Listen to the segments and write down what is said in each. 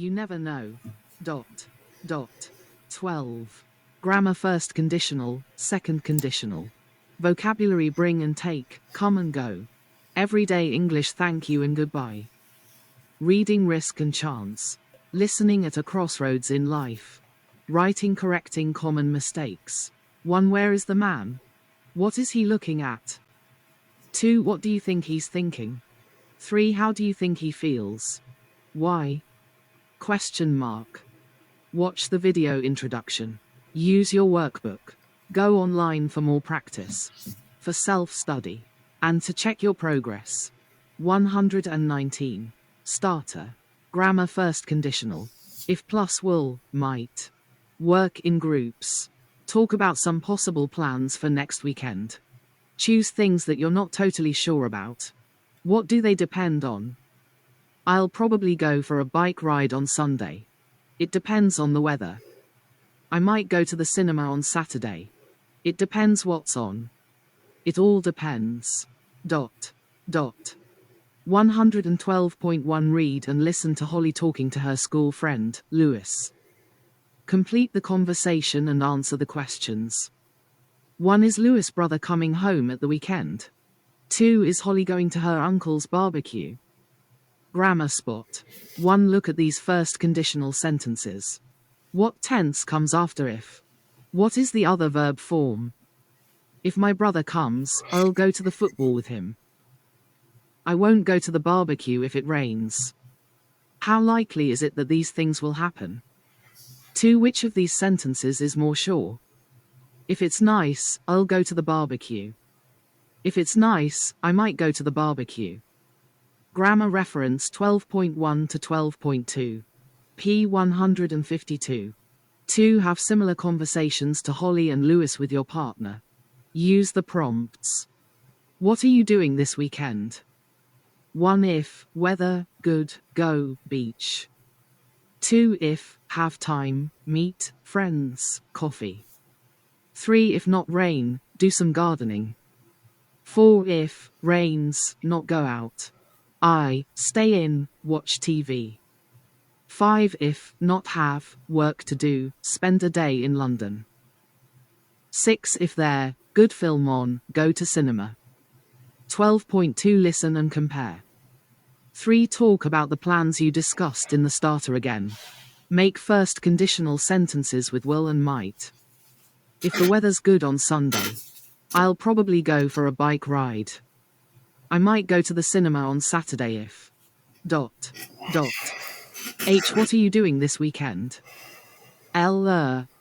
You never know. Dot. Dot. 12. Grammar first conditional, second conditional. Vocabulary bring and take, come and go. Everyday English thank you and goodbye. Reading risk and chance. Listening at a crossroads in life. Writing correcting common mistakes. 1. Where is the man? What is he looking at? 2. What do you think he's thinking? 3. How do you think he feels? Why? Question mark. Watch the video introduction. Use your workbook. Go online for more practice. For self-study. And to check your progress. 119. Starter. Grammar first conditional. If plus will, might. Work in groups. Talk about some possible plans for next weekend. Choose things that you're not totally sure about. What do they depend on? I'll probably go for a bike ride on Sunday. It depends on the weather. I might go to the cinema on Saturday. It depends what's on. It all depends. Dot. Dot. 112.1 Read and listen to Holly talking to her school friend, Lewis. Complete the conversation and answer the questions. 1. Is Lewis' brother coming home at the weekend? 2. Is Holly going to her uncle's barbecue? Grammar spot. 1. Look at these first conditional sentences. What tense comes after if? What is the other verb form? If my brother comes, I'll go to the football with him. I won't go to the barbecue if it rains. How likely is it that these things will happen? 2. Which of these sentences is more sure? If it's nice, I'll go to the barbecue. If it's nice, I might go to the barbecue. Grammar reference 12.1 to 12.2. p. 152. 2. Have similar conversations to Holly and Lewis with your partner. Use the prompts. What are you doing this weekend? 1. If, weather, good, go, beach. 2. If, have time, meet, friends, coffee. 3. If not rain, do some gardening. 4. If, rains, not go out. I, stay in, watch TV. 5. If, not have, work to do, spend a day in London. 6. If there, good film on, go to cinema. 12.2 Listen and compare. 3. Talk about the plans you discussed in the starter again. Make first conditional sentences with will and might. If the weather's good on Sunday, I'll probably go for a bike ride. I might go to the cinema on Saturday if. Dot. Dot. H. What are you doing this weekend? L.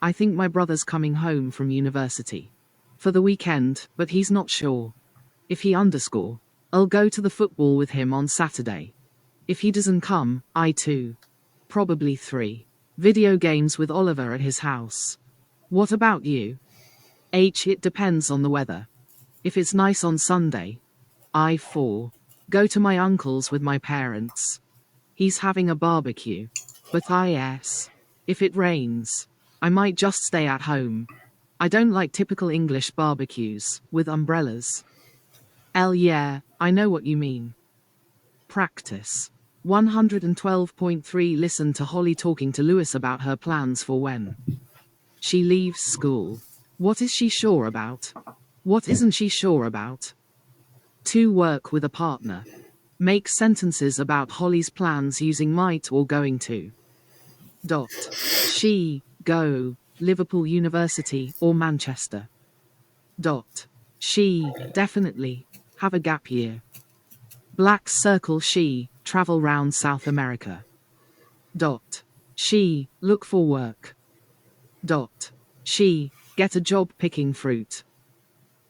I think my brother's coming home from university for the weekend, but he's not sure. If he underscore, I'll go to the football with him on Saturday. If he doesn't come, I too. Probably 3. Video games with Oliver at his house. What about you? H. It depends on the weather. If it's nice on Sunday, I 4. Go to my uncle's with my parents. He's having a barbecue. But I if it rains, I might just stay at home. I don't like typical English barbecues with umbrellas. L. Yeah, I know what you mean. Practice. 112.3 Listen to Holly talking to Lewis about her plans for when she leaves school. What is she sure about? What isn't she sure about? 2. Work with a partner. Make sentences about Holly's plans using might or going to. Dot. She, go, Liverpool University or Manchester. Dot. She, definitely, have a gap year. Black circle she, travel round South America. Dot. She, look for work. Dot. She, get a job picking fruit.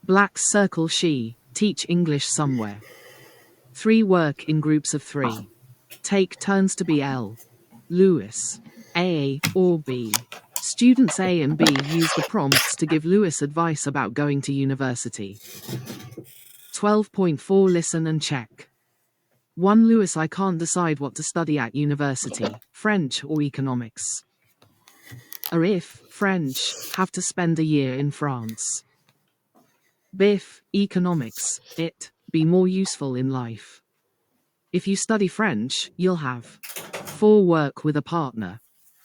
Black circle she, teach English somewhere. 3. Work in groups of 3. Take turns to be L. Lewis. A or B. Students A and B use the prompts to give Lewis advice about going to university. 12.4 Listen and check. 1. Lewis, I can't decide what to study at university, French or economics. Or if, French, have to spend a year in France. Biff, economics, it, be more useful in life. If you study French, you'll have 4. Work with a partner.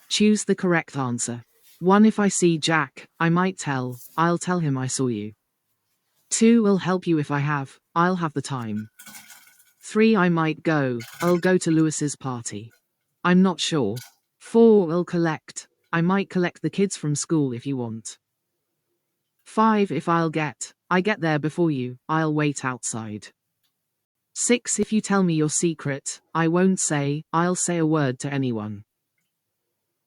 Choose the correct answer. 1. If I see Jack, I'll tell him I saw you. 2. Will help you if I'll have the time. 3. I'll go to Lewis's party. I'm not sure. 4. I might collect the kids from school if you want. 5. If I get there before you, I'll wait outside. 6. If you tell me your secret, I'll say a word to anyone.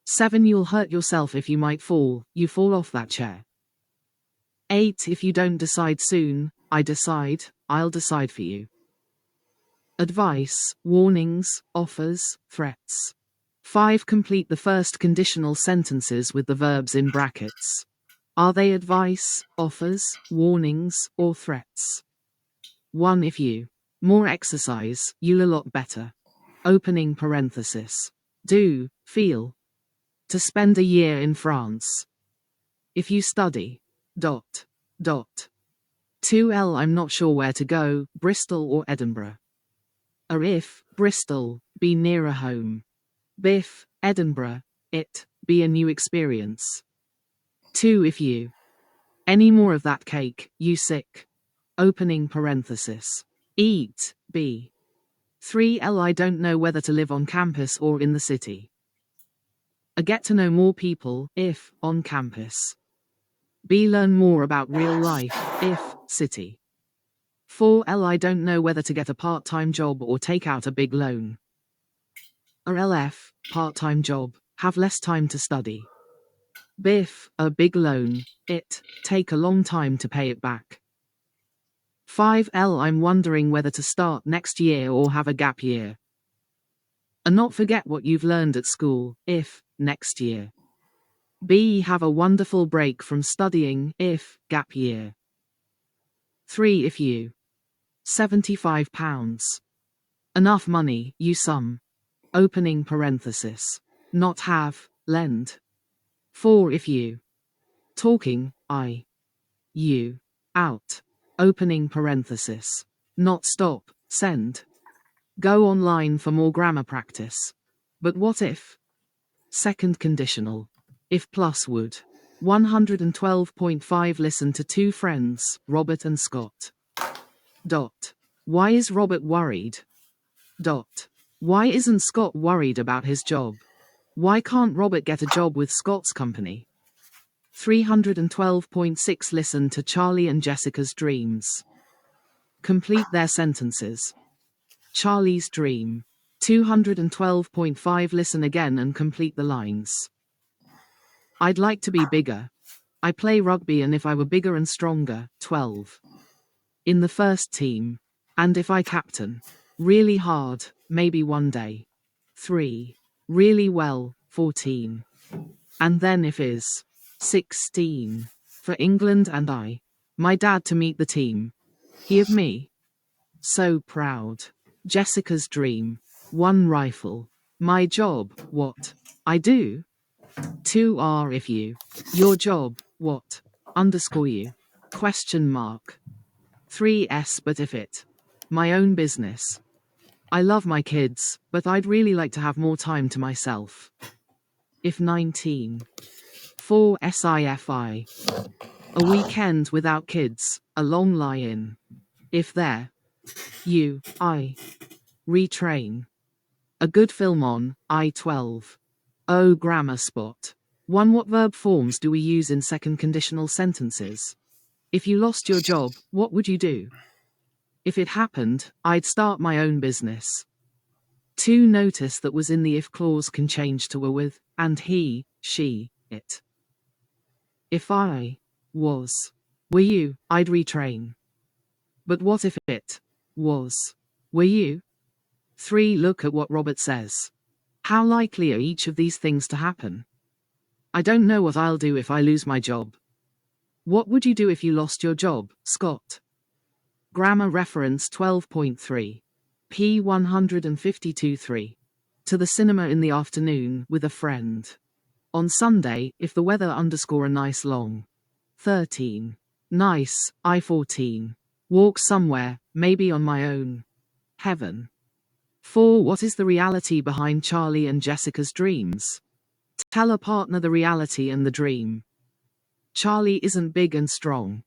7. You'll hurt yourself if you fall off that chair. 8. If you don't decide soon, I'll decide for you. Advice, warnings, offers, threats. 5. Complete the first conditional sentences with the verbs in brackets. Are they advice, offers, warnings, or threats? 1. If you. More exercise, you'll a lot better. Opening parenthesis. Do, feel. To spend a year in France. If you study. 2L I'm not sure where to go, Bristol or Edinburgh. If, Bristol, be nearer home. Biff, Edinburgh, be a new experience. 2. If you. Any more of that cake, you sick. Opening parenthesis. Eat, be. 3L I don't know whether to live on campus or in the city. A get to know more people, if, on campus. B. Learn more about real life, if, city. 4L I don't know whether to get a part-time job or take out a big loan. LF, part-time job, have less time to study. Biff, a big loan, take a long time to pay it back. 5L I'm wondering whether to start next year or have a gap year. A not forget what you've learned at school, if, next year. B. Have a wonderful break from studying, if, gap year. 3. If you. £75. Enough money, you sum. Opening parenthesis. Not have, lend. 4. If you. Talking, you. Out. Opening parenthesis. Not stop, send. Go online for more grammar practice. But what if? Second conditional. If plus would. 112.5 Listen to two friends, Robert and Scott. Why is Robert worried? Why isn't Scott worried about his job? Why can't Robert get a job with Scott's company? 312.6 Listen to Charlie and Jessica's dreams. Complete their sentences. Charlie's dream. 212.5 Listen again and complete the lines. I'd like to be bigger. I play rugby and if I were bigger and stronger, 12. In the first team. And if I captain. Really hard, maybe one day. 3. Really well, 14. And then if is. 16. For England and I. My dad to meet the team. He of me. So proud. Jessica's dream. 1 rifle. My job, what? I do. 2R if you. Your job, what? Underscore you. Question mark. 3S but if it. My own business. I love my kids, but I'd really like to have more time to myself. If 19. 4 SIFI. A weekend without kids, a long lie-in. If there. Retrain. A good film on, I-12. Oh, grammar spot. 1. What verb forms do we use in second conditional sentences? If you lost your job, what would you do? If it happened, I'd start my own business. 2. Notice that was in the if clause can change to were with, and he, she, it. If I was, were you, I'd retrain. But what if it was, were you? 3. Look at what Robert says. How likely are each of these things to happen? I don't know what I'll do if I lose my job. What would you do if you lost your job, Scott? Grammar reference 12.3. P 152.3. To the cinema in the afternoon with a friend. On Sunday, if the weather underscore a nice long. 13. Nice, I-14. Walk somewhere, maybe on my own. Heaven. 4. What is the reality behind Charlie and Jessica's dreams? Tell a partner the reality and the dream. Charlie isn't big and strong.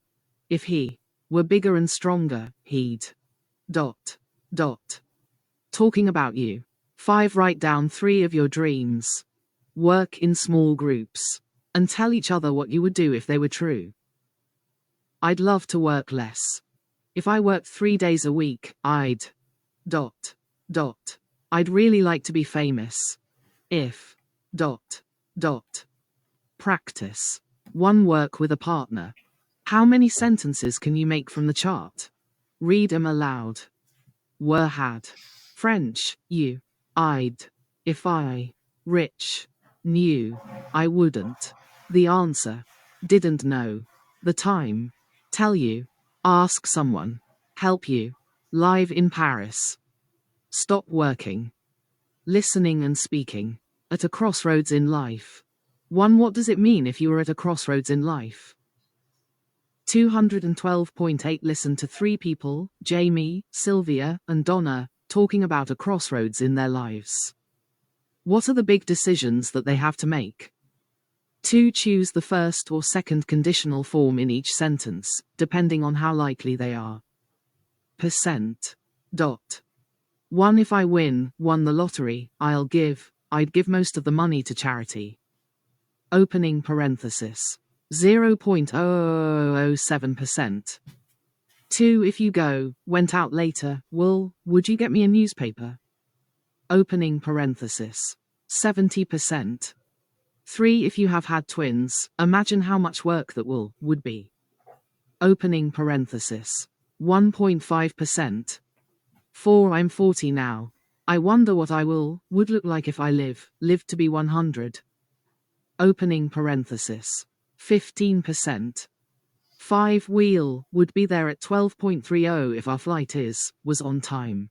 If he were bigger and stronger, he'd... Talking about you. 5. Write down 3 of your dreams. Work in small groups. And tell each other what you would do if they were true. I'd love to work less. If I worked 3 days a week, I'd... I'd really like to be famous. If... Practice. 1. Work with a partner. How many sentences can you make from the chart? Read them aloud. Were, had. French, you. I'd. If I. Rich. Knew. I wouldn't. The answer. Didn't know. The time. Tell you. Ask someone. Help you. Live in Paris. Stop working. Listening and speaking. At a crossroads in life. 1. What does it mean if you were at a crossroads in life? 212.8 Listen to 3 people, Jamie, Sylvia, and Donna, talking about a crossroads in their lives. What are the big decisions that they have to make? 2. Choose the first or second conditional form in each sentence, depending on how likely they are. Percent. 1. If I won the lottery, I'd give most of the money to charity. Opening parenthesis. 0.0007%. 2. If you went out later, would you get me a newspaper? Opening parenthesis. 70%. 3. If you have had twins, imagine how much work that would be. Opening parenthesis. 1.5%. 4. I'm 40 now. I wonder what I would look like if I lived to be 100. Opening parenthesis. 15%. 5. Would be there at 12.30 if our flight was on time.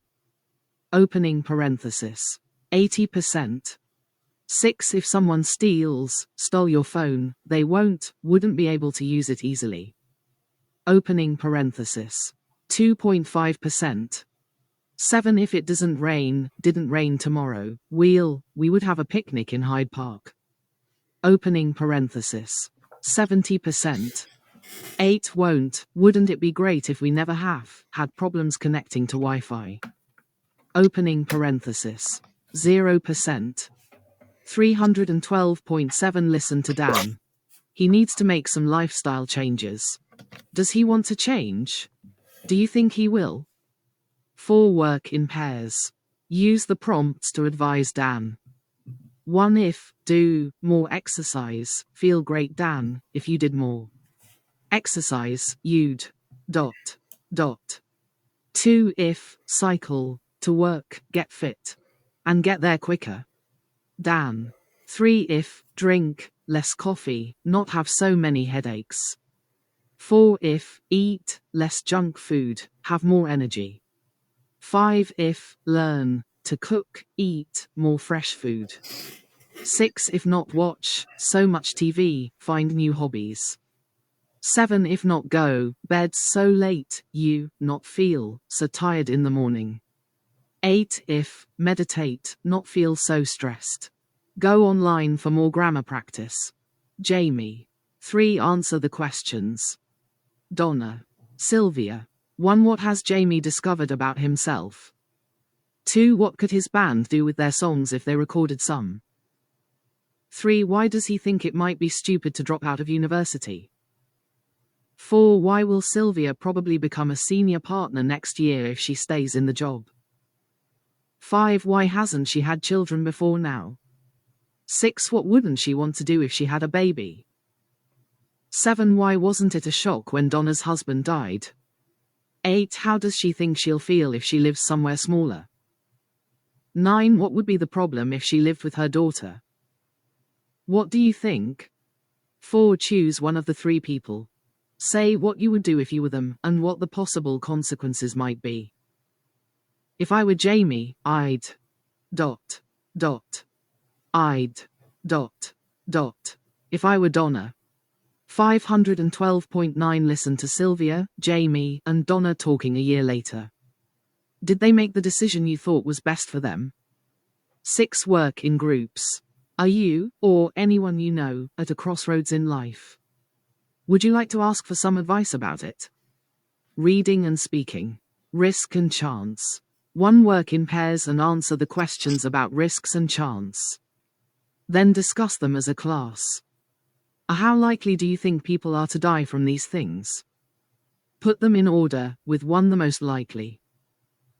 Opening parenthesis. 80%. 6. If someone stole your phone, they wouldn't be able to use it easily. Opening parenthesis. 2.5%. 7. If it didn't rain tomorrow, we would have a picnic in Hyde Park. Opening parenthesis. 70%. 8. Wouldn't it be great if we never had problems connecting to Wi-Fi? Opening parenthesis. 0%. 312.7 Listen to Dan. He needs to make some lifestyle changes. Does he want to change? Do you think he will? 4. Work in pairs. Use the prompts to advise Dan. 1. If, do more exercise, feel great Dan, if you did more exercise, you'd... 2. If, cycle, to work, get fit, and get there quicker. Dan. 3. If, drink, less coffee, not have so many headaches. 4. If, eat, less junk food, have more energy. 5. If, learn, to cook, eat, more fresh food. 6. If not watch so much TV, find new hobbies. 7. If not go bed so late, you not feel so tired in the morning. 8. If, meditate, not feel so stressed. Go online for more grammar practice. Jamie. 3. Answer the questions. Donna. Sylvia. 1. What has Jamie discovered about himself? 2. What could his band do with their songs if they recorded some? 3. Why does he think it might be stupid to drop out of university? 4. Why will Sylvia probably become a senior partner next year if she stays in the job? 5. Why hasn't she had children before now? 6. What wouldn't she want to do if she had a baby? 7. Why wasn't it a shock when Donna's husband died? 8. How does she think she'll feel if she lives somewhere smaller? 9. What would be the problem if she lived with her daughter? What do you think? 4. Choose one of the 3 people. Say what you would do if you were them, and what the possible consequences might be. If I were Jamie, I'd... I'd... If I were Donna. 512.9 Listen to Sylvia, Jamie, and Donna talking a year later. Did they make the decision you thought was best for them? 6. Work in groups. Are you, or anyone you know, at a crossroads in life? Would you like to ask for some advice about it? Reading and speaking. Risk and chance. 1. Work in pairs and answer the questions about risks and chance. Then discuss them as a class. How likely do you think people are to die from these things? Put them in order, with 1 the most likely.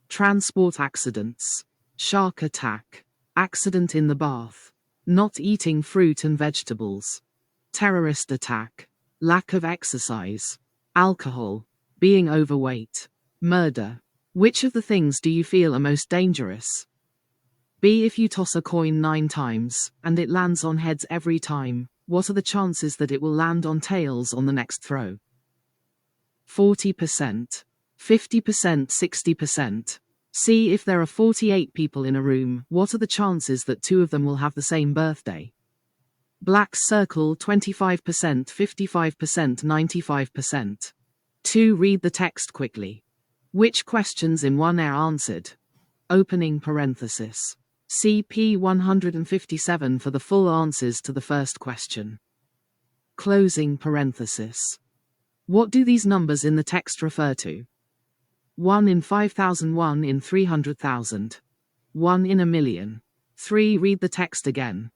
Transport accidents. Shark attack. Accident in the bath. Not eating fruit and vegetables. Terrorist attack. Lack of exercise. Alcohol. Being overweight. Murder. Which of the things do you feel are most dangerous? B. If you toss a coin 9 times, and it lands on heads every time, what are the chances that it will land on tails on the next throw? 40%. 50%, 60%. C. If there are 48 people in a room, what are the chances that 2 of them will have the same birthday? Black circle 25%, 55%, 95%. 2. Read the text quickly. Which questions in 1 are answered? Opening parenthesis. See p. 157 for the full answers to the first question. Closing parenthesis. What do these numbers in the text refer to? 1 in 5,000, 1 in 300,000. 1 in a million. 3. Read the text again.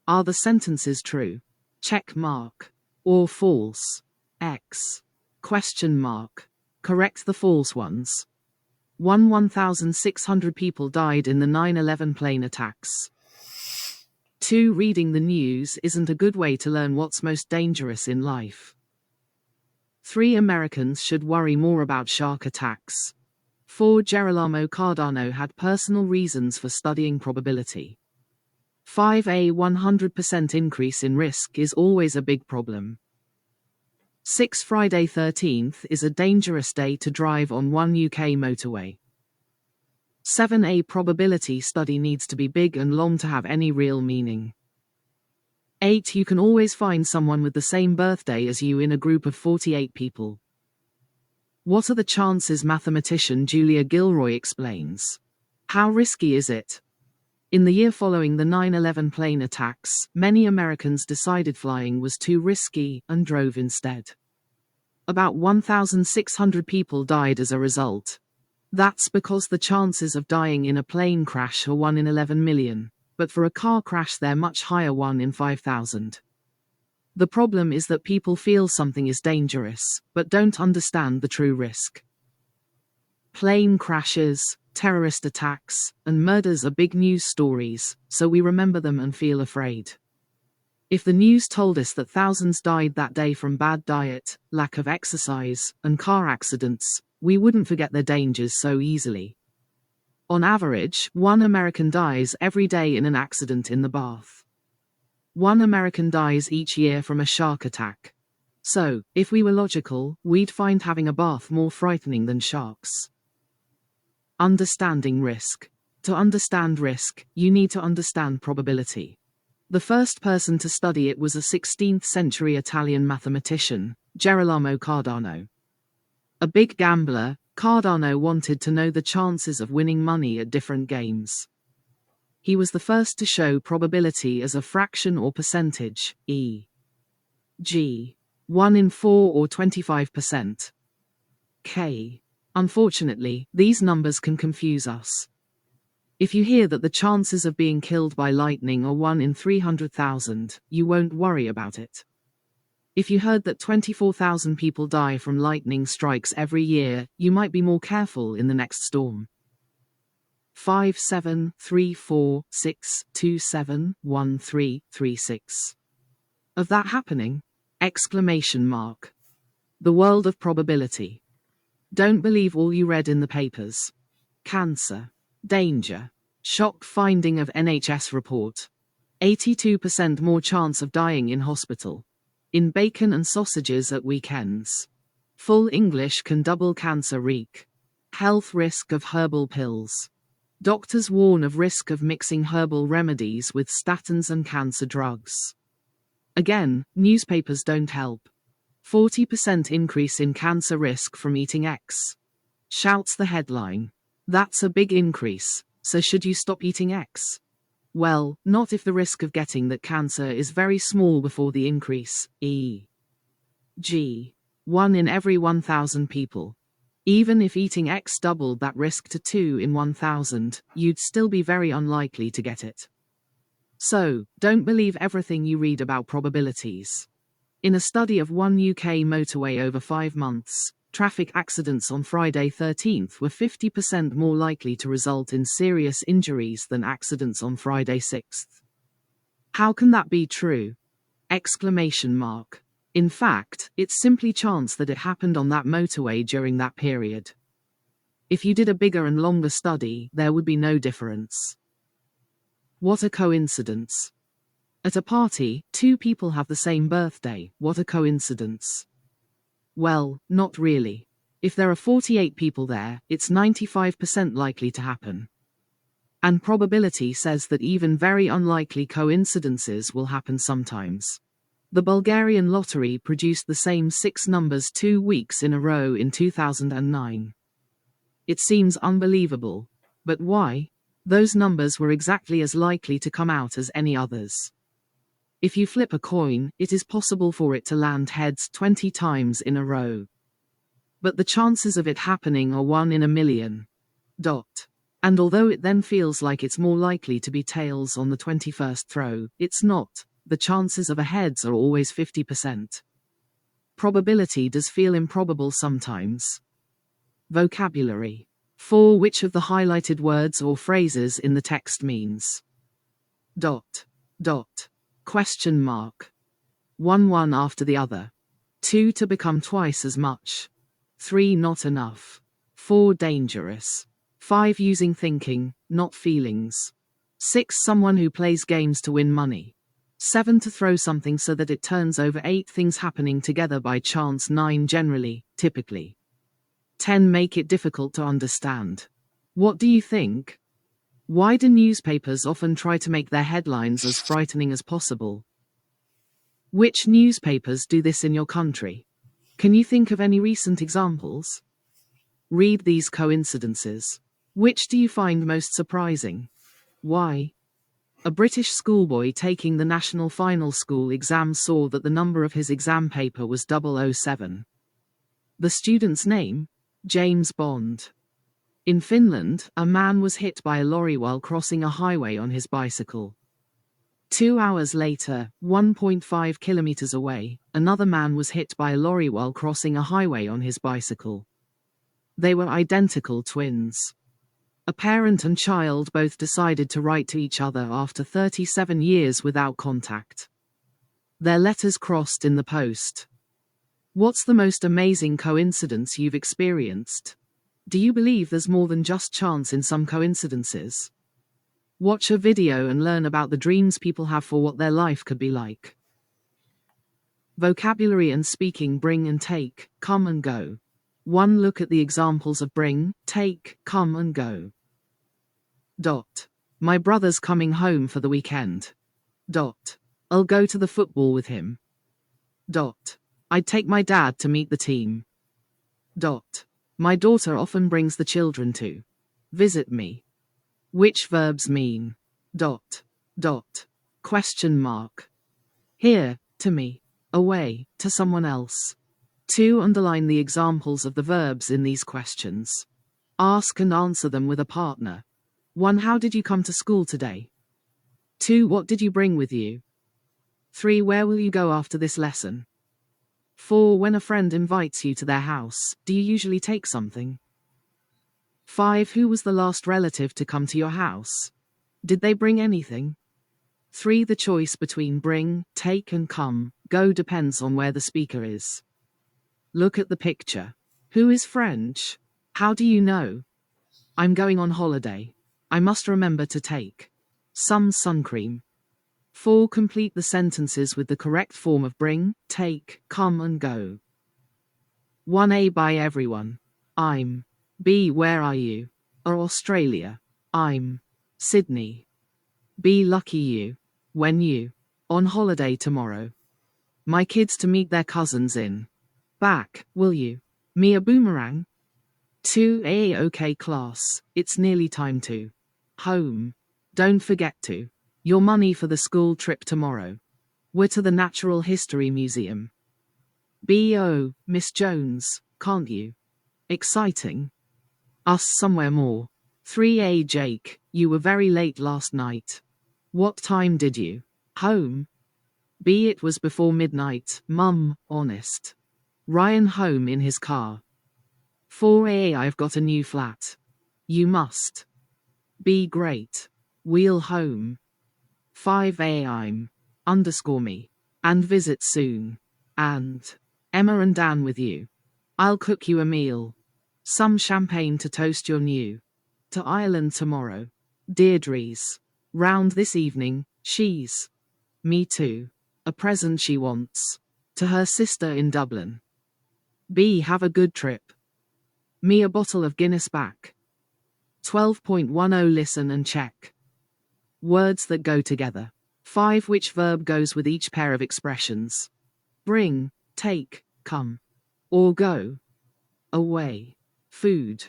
Are the sentences true? Check mark. Or false? X. Question mark. Correct the false ones. 1,600 people died in the 9/11 plane attacks. 2. Reading the news isn't a good way to learn what's most dangerous in life. 3. Americans should worry more about shark attacks. 4. Gerolamo Cardano had personal reasons for studying probability. 5. A 100% increase in risk is always a big problem. 6. Friday 13th is a dangerous day to drive on one UK motorway. 7. A probability study needs to be big and long to have any real meaning. 8. You can always find someone with the same birthday as you in a group of 48 people. What are the chances? Mathematician Julia Gilroy explains. How risky is it? In the year following the 9/11 plane attacks, many Americans decided flying was too risky and drove instead. About 1,600 people died as a result. That's because the chances of dying in a plane crash are 1 in 11 million, but for a car crash they're much higher, 1 in 5,000. The problem is that people feel something is dangerous, but don't understand the true risk. Plane crashes, terrorist attacks, and murders are big news stories, so we remember them and feel afraid. If the news told us that thousands died that day from bad diet, lack of exercise, and car accidents, we wouldn't forget their dangers so easily. On average, 1 American dies every day in an accident in the bath. 1 American dies each year from a shark attack. So, if we were logical, we'd find having a bath more frightening than sharks. Understanding risk. To understand risk, you need to understand probability. The first person to study it was a 16th-century Italian mathematician, Gerolamo Cardano. A big gambler, Cardano wanted to know the chances of winning money at different games. He was the first to show probability as a fraction or percentage, e.g., 1 in 4 or 25%. K. Unfortunately, these numbers can confuse us. If you hear that the chances of being killed by lightning are 1 in 300,000, you won't worry about it. If you heard that 24,000 people die from lightning strikes every year, you might be more careful in the next storm. 5 7 3 4 6 2 7 1 3 3 6. Of that happening? Exclamation mark. The world of probability. Don't believe all you read in the papers. Cancer. Danger. Shock finding of NHS report. 82% more chance of dying in hospital. In bacon and sausages at weekends. Full English can double cancer risk. Health risk of herbal pills. Doctors warn of risk of mixing herbal remedies with statins and cancer drugs. Again, newspapers don't help. 40% increase in cancer risk from eating X. Shouts the headline. That's a big increase, so should you stop eating X? Well, not if the risk of getting that cancer is very small before the increase, e.g., 1 in every 1,000 people. Even if eating X doubled that risk to 2 in 1,000, you'd still be very unlikely to get it. So, don't believe everything you read about probabilities. In a study of one UK motorway over 5 months, traffic accidents on Friday 13th were 50% more likely to result in serious injuries than accidents on Friday 6th. How can that be true? Exclamation mark. In fact, it's simply chance that it happened on that motorway during that period. If you did a bigger and longer study, there would be no difference. What a coincidence. At a party, 2 people have the same birthday. What a coincidence. Well, not really. If there are 48 people there, it's 95% likely to happen. And probability says that even very unlikely coincidences will happen sometimes. The Bulgarian lottery produced the same 6 numbers 2 weeks in a row in 2009. It seems unbelievable. But why? Those numbers were exactly as likely to come out as any others. If you flip a coin, it is possible for it to land heads 20 times in a row. But the chances of it happening are 1 in a million. And although it then feels like it's more likely to be tails on the 21st throw, it's not. The chances of a heads are always 50%. Probability does feel improbable sometimes. Vocabulary. 4. Which of the highlighted words or phrases in the text means? Question mark. One after the other. 2. To become twice as much. 3. Not enough. 4. Dangerous. 5. Using thinking, not feelings. 6. Someone who plays games to win money. 7. To throw something so that it turns over. 8. Things happening together by chance. 9. Generally, typically. 10. Make it difficult to understand. What do you think? Why do newspapers often try to make their headlines as frightening as possible? Which newspapers do this in your country? Can you think of any recent examples? Read these coincidences. Which do you find most surprising? Why? A British schoolboy taking the National Final School exam saw that the number of his exam paper was 007. The student's name? James Bond. In Finland, a man was hit by a lorry while crossing a highway on his bicycle. 2 hours later, 1.5 kilometers away, another man was hit by a lorry while crossing a highway on his bicycle. They were identical twins. A parent and child both decided to write to each other after 37 years without contact. Their letters crossed in the post. What's the most amazing coincidence you've experienced? Do you believe there's more than just chance in some coincidences? Watch a video and learn about the dreams people have for what their life could be like. Vocabulary and speaking. Bring and take, come and go. 1. Look at the examples of bring, take, come and go. My brother's coming home for the weekend. I'll go to the football with him. I'd take my dad to meet the team. My daughter often brings the children to visit me. Which verbs mean? Question mark. Here, to me. Away, to someone else. 2. Underline the examples of the verbs in these questions. Ask and answer them with a partner. 1. How did you come to school today? 2. What did you bring with you? 3. Where will you go after this lesson? 4. When a friend invites you to their house, do you usually take something? 5. Who was the last relative to come to your house? Did they bring anything? 3. The choice between bring, take and come, go depends on where the speaker is. Look at the picture. Who is French? How do you know? I'm going on holiday. I must remember to take some sun cream. 4. Complete the sentences with the correct form of bring, take, come and go. 1. By everyone. I'm. B. Where are you? A. Australia. I'm. Sydney. B. Lucky you. When you. On holiday tomorrow. My kids to meet their cousins in. Back, will you? Me a boomerang? 2A okay class, it's nearly time to home. Don't forget to your money for the school trip tomorrow. We're to the Natural History Museum. B.O., Miss Jones, can't you? Exciting. Us somewhere more. 3A Jake, you were very late last night. What time did you home? B. It was before midnight, Mum, honest. Ryan home in his car. 4A I've got a new flat. You must be great. Wheel home. 5A I'm underscore me and visit soon. And Emma and Dan with you. I'll cook you a meal. Some champagne to toast your new to Ireland tomorrow. Deirdre's round this evening. She's me too. A present she wants to her sister in Dublin. B. Have a good trip. Me a bottle of Guinness back. 12.10 Listen and check. Words that go together. 5. Which verb goes with each pair of expressions? Bring, take, come, or go. Away. Food.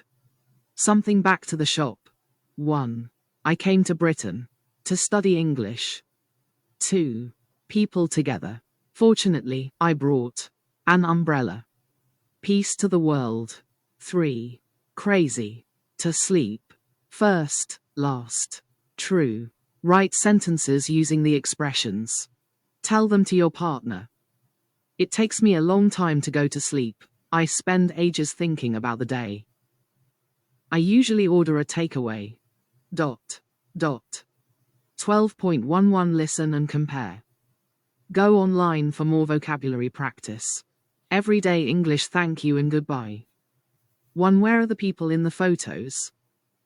Something back to the shop. 1. I came to Britain to study English. 2. People together. Fortunately, I brought an umbrella. Peace to the world. 3. Crazy. To sleep. First, last. True. Write sentences using the expressions. Tell them to your partner. It takes me a long time to go to sleep. I spend ages thinking about the day. I usually order a takeaway. 12.11 Listen and compare. Go online for more vocabulary practice. Everyday English thank you and goodbye. 1. Where are the people in the photos?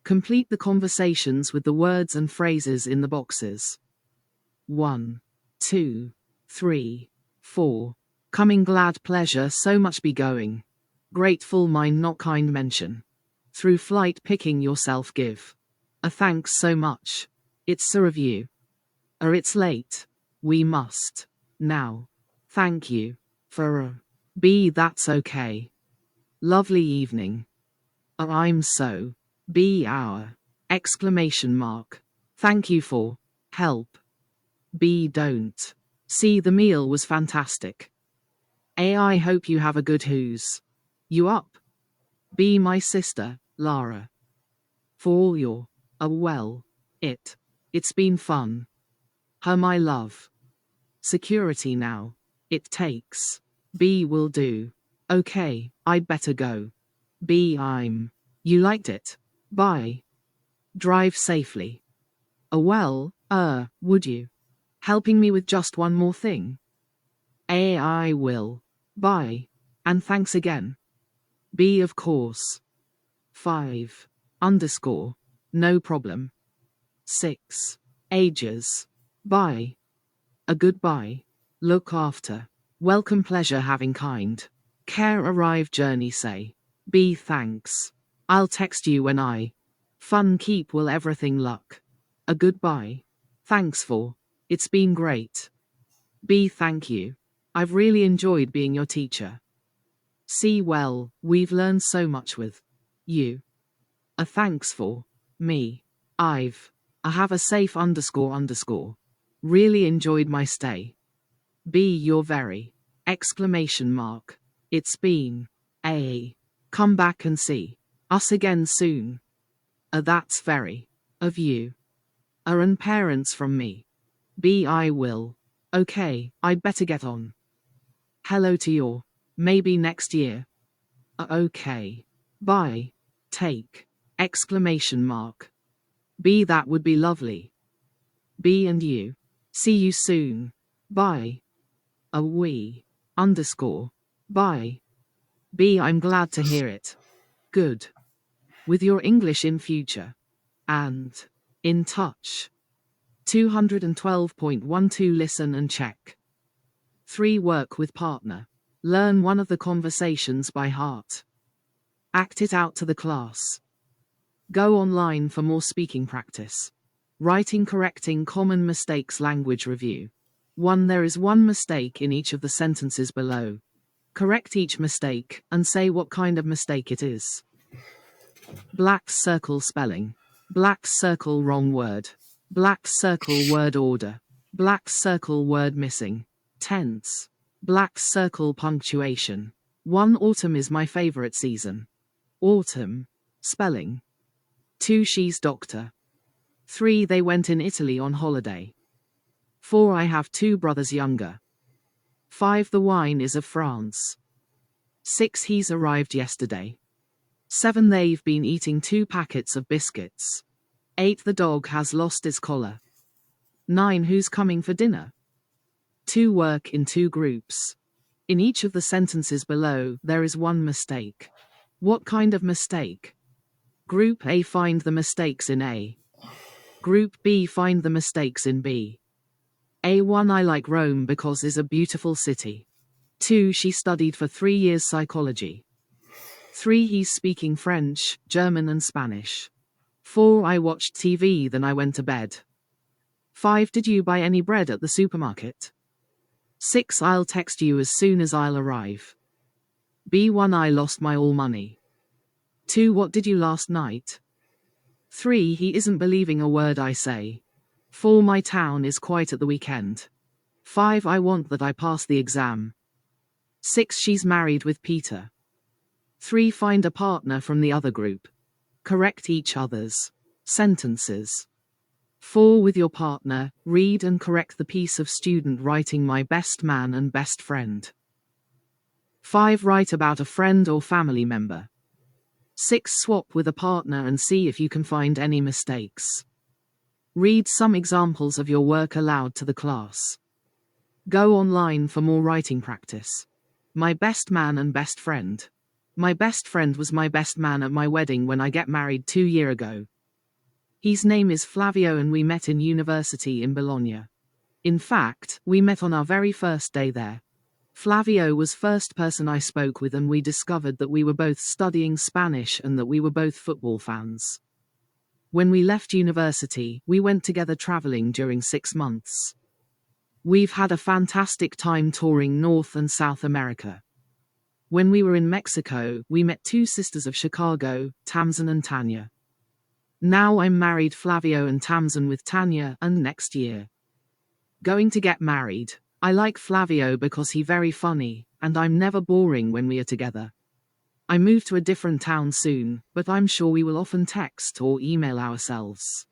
Complete the conversations with the words and phrases in the boxes. 1, 2, 3, 4. Coming glad pleasure so much be going. Grateful mind not kind mention. Through flight picking yourself give. A thanks so much. It's a review. It's late. We must. Now. Thank you. For a. B. That's okay. Lovely evening. I'm so. B. Our. Exclamation mark. Thank you for. Help. B. Don't. C. The meal was fantastic. A. I hope you have a good who's. You up? B. My sister, Lara. For all your. Well. It's been fun. Her my love. Security now. It takes. B. Will do. Okay, I'd better go. B. I'm. You liked it. Bye. Drive safely. Well, would you? Helping me with just one more thing? A. I will. Bye. And thanks again. B. Of course. 5. Underscore. No problem. 6. Ages. Bye. A goodbye. Look after. Welcome pleasure having kind. Care arrive journey say. B. Thanks. I'll text you when I. Fun keep will everything luck. A goodbye. Thanks for. It's been great. B. Thank you. I've really enjoyed being your teacher. C. Well, we've learned so much with you. A thanks for. Me. I have a safe underscore. Really enjoyed my stay. B. You're very. Exclamation mark. It's been. A. Come back and see us again soon. That's very. Of you. And parents from me. B. I will. Okay, I'd better get on. Hello to your. Maybe next year. Okay. Bye. Take. Exclamation mark. B. That would be lovely. B. And you. See you soon. Bye. We. Underscore. Bye. B. I'm glad to hear it. Good. With your English in future. And. In touch. 212.12 Listen and check. 3. Work with partner. Learn one of the conversations by heart. Act it out to the class. Go online for more speaking practice. Writing correcting common mistakes language review. 1. There is one mistake in each of the sentences below. Correct each mistake and say what kind of mistake it is. Black circle spelling. Black circle wrong word. Black circle word order. Black circle word missing. Tense. Black circle punctuation. 1. Autumn is my favorite season. Autumn. Spelling. 2. She's doctor. 3. They went in Italy on holiday. 4. I have 2 brothers younger. 5. The wine is of France. 6. He's arrived yesterday. 7. They've been eating 2 packets of biscuits. 8. The dog has lost its collar. 9. Who's coming for dinner? 2. Work in 2 groups. In each of the sentences below, there is one mistake. What kind of mistake? Group A, find the mistakes in A. Group B, find the mistakes in B. A1, I like Rome because it's a beautiful city. 2. She studied for 3 years psychology. 3. He's speaking French, German and Spanish. 4. I watched TV, then I went to bed. 5. Did you buy any bread at the supermarket? 6. I'll text you as soon as I'll arrive. B1, I lost my all money. 2. What did you last night? 3. He isn't believing a word I say. 4. My town is quiet at the weekend. 5. I want that I pass the exam. 6. She's married with Peter. 3. Find a partner from the other group. Correct each other's sentences. 4. With your partner, read and correct the piece of student writing my best man and best friend. 5. Write about a friend or family member. 6. Swap with a partner and see if you can find any mistakes. Read some examples of your work aloud to the class. Go online for more writing practice. My best man and best friend. My best friend was my best man at my wedding when I get married 2 years ago. His name is Flavio and we met in university in Bologna. In fact, we met on our very first day there. Flavio was first person I spoke with and we discovered that we were both studying Spanish and that we were both football fans. When we left university, we went together traveling during 6 months. We've had a fantastic time touring North and South America. When we were in Mexico, we met 2 sisters of Chicago, Tamsin and Tanya. Now I'm married Flavio and Tamsin with Tanya, and next year going to get married. I like Flavio because he very funny, and I'm never boring when we are together. I move to a different town soon, but I'm sure we will often text or email ourselves.